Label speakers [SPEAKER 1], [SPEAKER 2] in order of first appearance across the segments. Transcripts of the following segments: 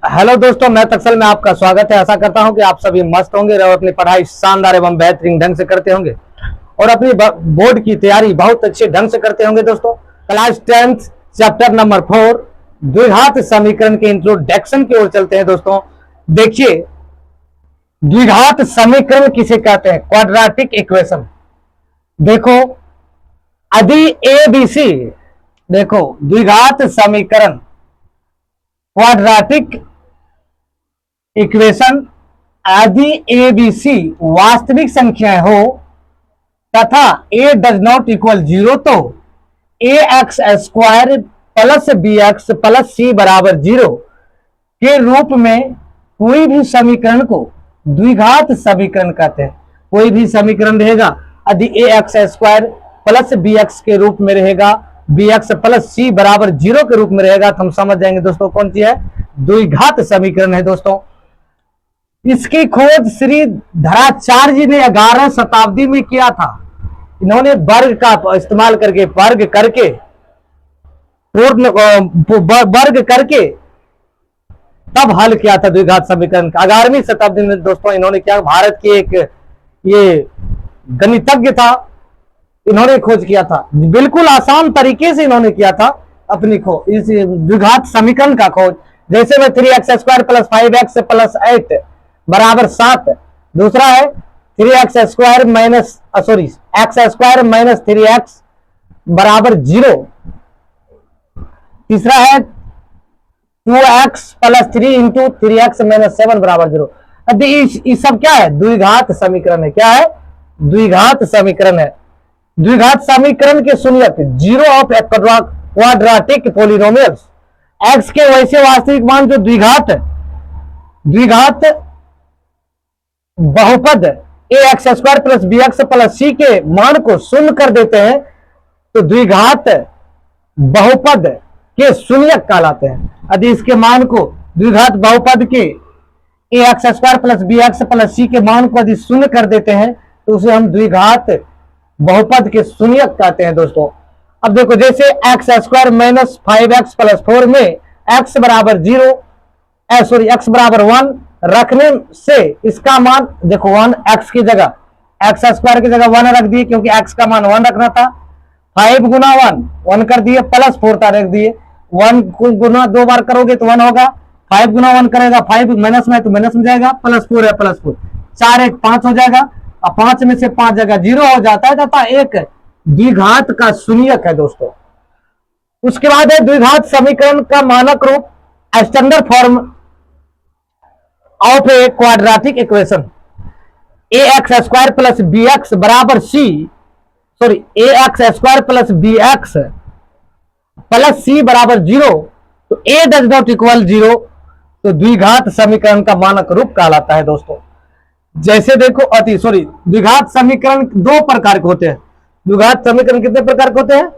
[SPEAKER 1] Hello दोस्तों, मैं तक्सल में आपका स्वागत है। आशा करता हूं कि आप सभी मस्त होंगे और अपनी पढ़ाई शानदार एवं बेहतरीन ढंग से करते होंगे और अपनी बोर्ड की तैयारी बहुत अच्छे ढंग से करते होंगे। दोस्तों, क्लास 10th चैप्टर नंबर 4 द्विघात समीकरण के इंट्रोडक्शन की ओर चलते हैं। दोस्तों देखिए, द्विघात समीकरण किसे कहते हैं? Quadratic equation. देखो, यदि ए बी सी, देखो द्विघात समीकरण क्वाड्रेटिक इक्वेशन यदि ए बी सी वास्तविक संख्याएं हो तथा ए डज नॉट इक्वल 0 तो a x square plus b x plus c बराबर 0 के रूप में कोई भी समीकरण को द्विघात समीकरण कहते हैं। कोई भी समीकरण रहेगा यदि a x square plus b x के रूप में रहेगा, बी एक्स प्लस सी बराबर 0 के रूप में रहेगा, तो हम समझ जाएंगे दोस्तों कौन सी है, द्विघात समीकरण है। दोस्तों, इसकी खोज श्री धराचार्य जी ने 11वीं शताब्दी में किया था। इन्होंने वर्ग का इस्तेमाल करके वर्ग करके तब हल किया था द्विघात समीकरण का। 11वीं शताब्दी में दोस्तों इन्होंने क्या, भारत के एक ये गणितज्ञ था, इन्होंने खोज किया था। बिल्कुल आसान तरीके से इन्होंने किया था अपनी खोज, इस द्विघात समीकरण का खोज। जैसे में 3x² प्लस 5x प्लस 8 बराबर 7, दूसरा है 3x² minus x² minus 3x बराबर 0, तीसरा है 2x plus 3 into 3x minus 7 बराबर 0। अब ये सब क्या है? द्विघात समीकरण है। क्या है? द्विघात समीकरण है। द्विघात समीकरण के शून्यक 0 ऑफ क्वाड्रेटिक पॉलिनोमियल्स, x के वैसे वास्तविक मान जो द्विघात बहुपद a x square plus b x plus c के मान को शून्य कर देते हैं तो द्विघात बहुपद के शून्यक कहलाते हैं। यदि इसके मान को द्विघात बहुपद के a x square plus b x plus c के मान को यदि शून्य कर देते हैं तो उसे हम द्विघात बहुपद के शून्यक कहते हैं। दोस्तों, अब देखो, जैसे x² माइनस 5x प्लस 4 में x बराबर 0 x बराबर 1 रखने से इसका मान देखो 1 x की जगह x² की जगह 1 रख दिए क्योंकि x का मान 1 रखना था। 5 गुना 1 कर दिए, प्लस 4 रख दिए। 1 गुना 2 बार करोगे तो 1 होगा, 5 गुना 1 करेगा 5 माइनस में तो माइनस में जाएगा, प्लस 4 है प्लस 4, 4 1 5 हो जाएगा। अब 5 में से 5 जगह 0 हो जाता है तथा एक द्विघात का शून्यक है। दोस्तों, उसके बाद है द्विघात समीकरण का मानक रूप, standard form of a quadratic equation a x square plus b x बराबर a x square plus b x plus c बराबर 0 तो ए डज नॉट इक्वल 0 तो द्विघात समीकरण का मानक रूप कहलाता है। दोस्तों, जैसे देखो द्विघात समीकरण 2 प्रकार के होते हैं। द्विघात समीकरण कितने प्रकार के होते हैं?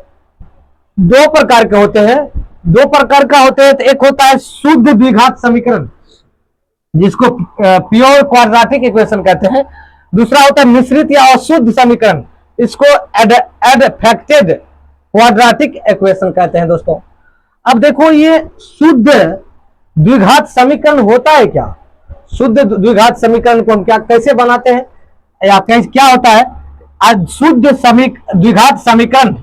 [SPEAKER 1] 2 प्रकार के होते हैं। 2 प्रकार का होते हैं। तो एक होता है शुद्ध द्विघात समीकरण जिसको प्योर क्वाड्रेटिक इक्वेशन कहते हैं। दूसरा होता है मिश्रित या अशुद्ध समीकरण, इसको एडफेक्टेड क्वाड्रेटिक इक्वेशन कहते हैं। दोस्तों, अब देखो, ये शुद्ध द्विघात समीकरण होता है क्या? शुद्ध द्विघात समीकरण को हम कैसे बनाते हैं या क्या होता है? आज शुद्ध द्विघात समीकरण,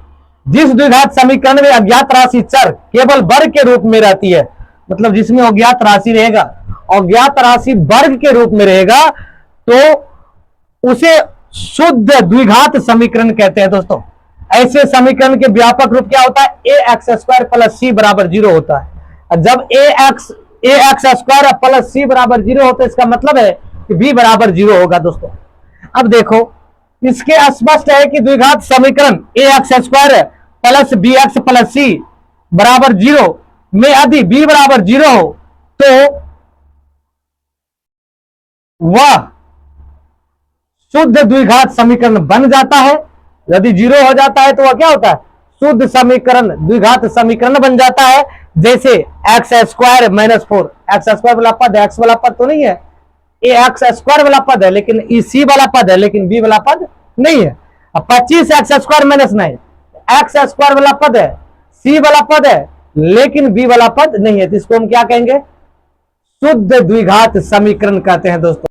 [SPEAKER 1] जिस द्विघात समीकरण में अज्ञात राशि चर केवल वर्ग के रूप में रहती है, मतलब जिसमें अज्ञात राशि रहेगा, अज्ञात राशि वर्ग के रूप में रहेगा, तो उसे शुद्ध द्विघात समीकरण कहते हैं। दोस्तों, ऐसे समीकरण के व्यापक रूप क्या होता है? ए एक्स स्क्वायर प्लस सी बराबर 0 होता है। जब ए एक्स स्क्वायर प्लस सी बराबर 0 होता है, इसका मतलब है कि बी बराबर 0 होगा। दोस्तों, अब देखो, इसके स्पष्ट है कि द्विघात समीकरण a x square plus b x plus c बराबर 0 में यदि बी बराबर 0 हो तो वह शुद्ध द्विघात समीकरण बन जाता है। यदि 0 हो जाता है तो वह क्या होता है? शुद्ध समीकरण, द्विघात समीकरण बन जाता है। जैसे x² माइनस 4, x² वाला पद है, x वाला पद तो नहीं है, ये x² वाला पद है लेकिन सी वाला पद है, लेकिन b वाला पद नहीं है। अब 25x² माइनस 9, x² वाला पद है, c वाला पद है लेकिन b वाला पद नहीं है, तो इसको हम क्या कहेंगे? शुद्ध द्विघात समीकरण कहते हैं दोस्तों।